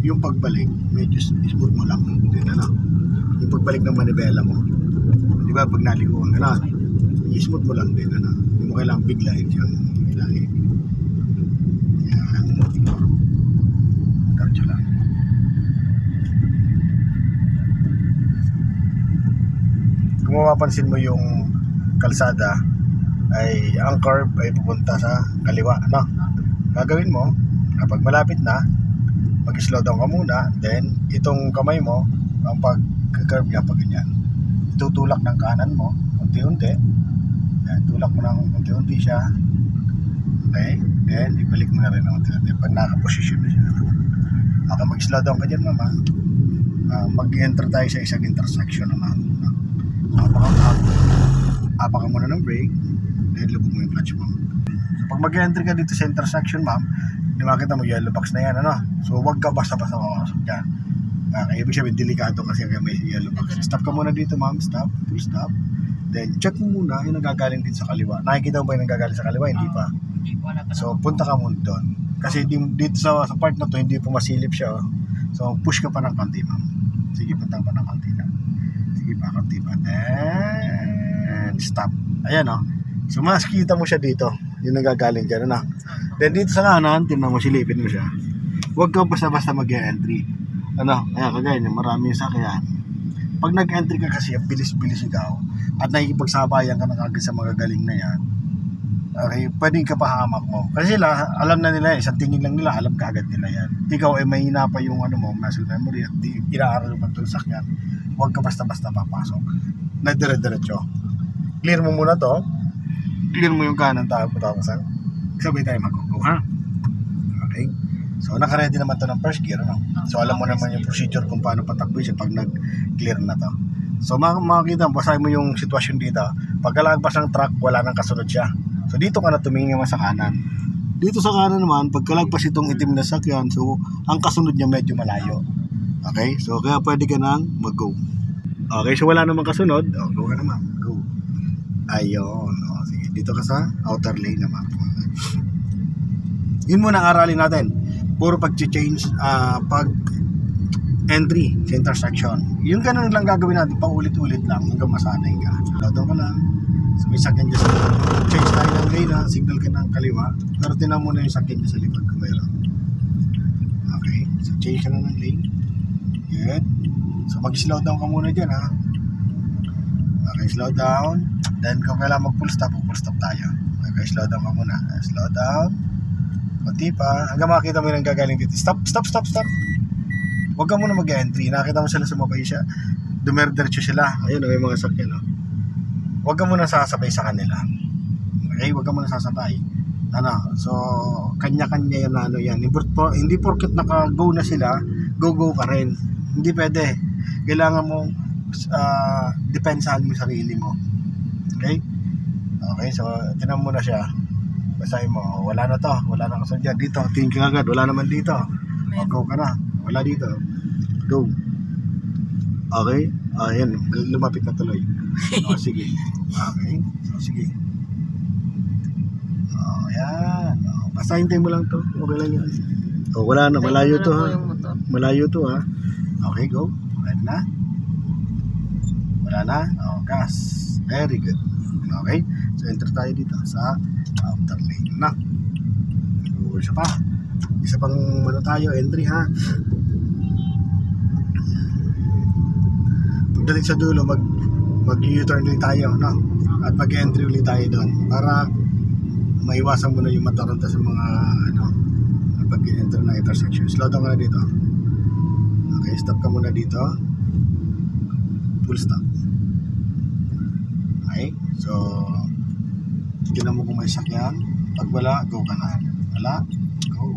yung pagbalik, medyo smooth mo lang din, ano. Yung pagbalik ng manibela mo, di ba, pag naliguan ka na, i-smooth mo lang din, ano. Hindi mo kailangang biglayin siyang biglayin. Yan. Diretso lang. Kung mapapansin mo yung kalsada, ay ang curve ay pupunta sa kaliwa, no? Gagawin mo, kapag malapit na, mag-slow down ka muna, then itong kamay mo, ang pag-curve niya, pag ganyan, itutulak ng kanan mo, unti-unti, yan, tulak mo ng unti-unti siya, okay, then ibalik mo na rin ng unti-unti, pag nakaposisyon na siya. Okay, mag-slow down ka dyan, mama. Mag-enter tayo sa isang intersection naman, no? Apakan muna ng brake, then lubog mo yung clutch mo. So pag mag-entry ka dito sa intersection, ma'am, hindi makita mo yellow box na yan, ano? So huwag ka basta-basta makakasok dyan. Okay, ibig sabihin, delikado kasi may yellow box. Stop ka muna dito, ma'am, stop, full stop. Then check mo muna yung nagagaling dito sa kaliwa. Nakikita mo ba yung nagagaling sa kaliwa? Hindi pa. So punta ka muna doon. Kasi dito sa part na to, hindi po masilip siya. Oh. So push ka pa ng konti, ma'am. Sige, punta pa ng konti na. Sige pa, konti pa. Then stop. Ayan, oh. So makikita mo siya dito, yung nagagaling dyan, ano? Then dito sa kanan, tingnan mo, silipin mo siya. Huwag ka basta-basta mag-e-entry. Ano? Ayan, kagaya niya, maraming sakyan. Pag nag-entry ka kasi, bilis-bilis ikaw, at nakikipagsabayan ka na kagad sa magagaling na yan, okay, pwedeng ka pahamak mo. Kasi sila, alam na nila, isang tingin lang nila, alam ka agad nila yan. Ikaw ay mahina pa yung ano mo, muscle memory, at inaaral mo pa ito sa sakyan. Huwag ka basta-basta papasok. Nagdire-diretso. Clear mo muna to. Clear mo yung kanan, tapos sabay tayo mag-go, ha? Okay. So naka-ready naman to ng first gear, no? So alam mo naman yung procedure kung paano patakbo siya pag nag-clear na to. So makikita, basahin mo yung sitwasyon dito. Pagkalagpas ng truck, wala nang kasunod siya. So dito ka na tumingin naman sa kanan. Dito sa kanan naman, pagkalagpas itong itim na sakyan, so ang kasunod niya medyo malayo. Okay? So kaya pwede ka nang mag-go. Okay, so wala namang kasunod, go ka naman, go. Ayun, oh, sige, dito ka sa outer lane naman. Yun muna ang aralin natin. Puro pag-change, pag entry sa intersection. Yung ganun lang gagawin natin, paulit-ulit lang hanggang masanay ka. Lado ka lang. So may sakyan dyan sa change tayo ng lane, ha? Signal ka ng kaliwa. Pero tinan muna yung sakyan dyan sa likod kung mayroon. Okay, so change ka na ng lane. Good. So mag-slow down ka muna dyan, ha? Okay, slow down. Then kung kailangan mag-full stop tayo. Okay, slow down ka muna. Slow down. Kunti pa. Hanggang makakita mo yung gagaling dito. Stop. Huwag ka muna mag-entry. Nakita mo sila sumabay siya. Dumerderecho sila. Ayun, may mga sakyan, no? Huwag ka muna sasabay sa kanila. Okay, huwag ka muna sasabay. Ano, so kanya-kanya yan na ano yan. Hindi porket naka-go na sila, go ka rin. Hindi pwede. Kailangan mo depensahan mo sarili mo. Okay? Okay, so tinan mo na siya. Basahin mo, wala na to, wala na kasunod dyan. Dito, tingin ka agad, wala naman dito. O, go ka na, wala dito. Go. Okay? Ayan, lumapit na tuloy. O, sige. Okay, so sige. O, yan. O, basta hintayin mo lang to. Okay lang yan. O, wala na, malayo to, ha. Malayo to, ha. Okay, go. Red na. Wala na. O, gas. Very good. Okay, so enter tayo dito sa outer lane na. So, isa pang ano tayo, entry, ha. Pagdating sa dulo, mag-U-turn ulit tayo, no? At mag-entry ulit tayo doon para maiwasan mo na yung mataranta sa mga ano, pag-enter na intersection. Slow down ka na dito. Okay, stop ka muna dito. Full stop. Okay, so tignan mo kung may sakyan. Pag wala, go ka na. Wala, go.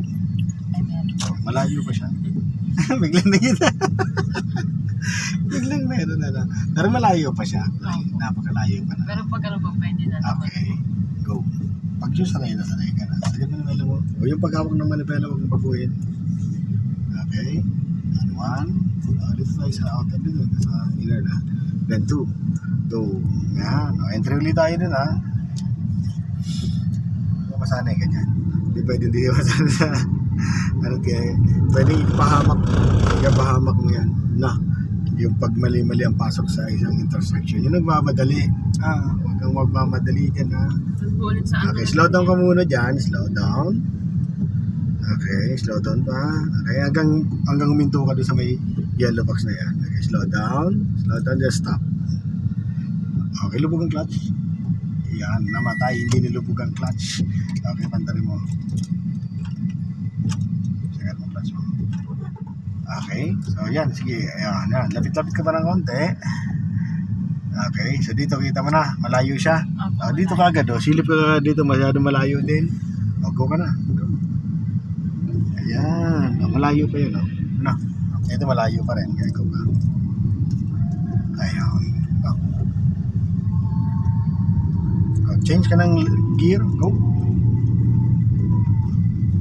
So, malayo pa siya. Biglang na kita. Biglang meron na. Pero malayo pa siya. Napakalayo pa na. Pero pag ano pa, pwede na. Okay, go. Pag yung sanay na ka na. Sige mo na mo. O yung paghawak ng manibela, huwag mong baguhin. Okay, and one. Dito tayo sa outer dito. Sa inner na. Then two. Go. Yan. O, entry ulit tayo din, ha. Masanay ka dyan. Hindi pwede hindi masanay sa Ano kaya, pwede ipahamak, ipahamak mo yan. Na, yung pag mali-mali ang pasok sa isang intersection. Yung nagmamadali. Huwag kang magmamadali dyan ha. Ulit sa ano. Okay, slow down ka muna dyan. Slow down. Okay, slow down pa. Okay, hanggang huminto ka doon sa may yellow box na yan. Okay, slow down. Slow down, just stop. Okay, lubog ang clutch. Yan, namatay. Hindi nilubog ang clutch. Okay, pantarin mo. Sagat mo clutch mo. Okay, so yan, sige. Ayan, yan. Lapit-lapit ka pa ng konti. Okay, so dito kita mo na. Malayo siya. Dito ka agad. Silip ka dito. Masyado malayo din. Go ka na. Ayan. Malayo pa yun. No? Ito malayo pa rin. Kaya go ka. Ayan. Change ka ng gear. Go.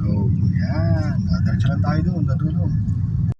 Go. Yan. Diretso lang tayo doon. Dadulong.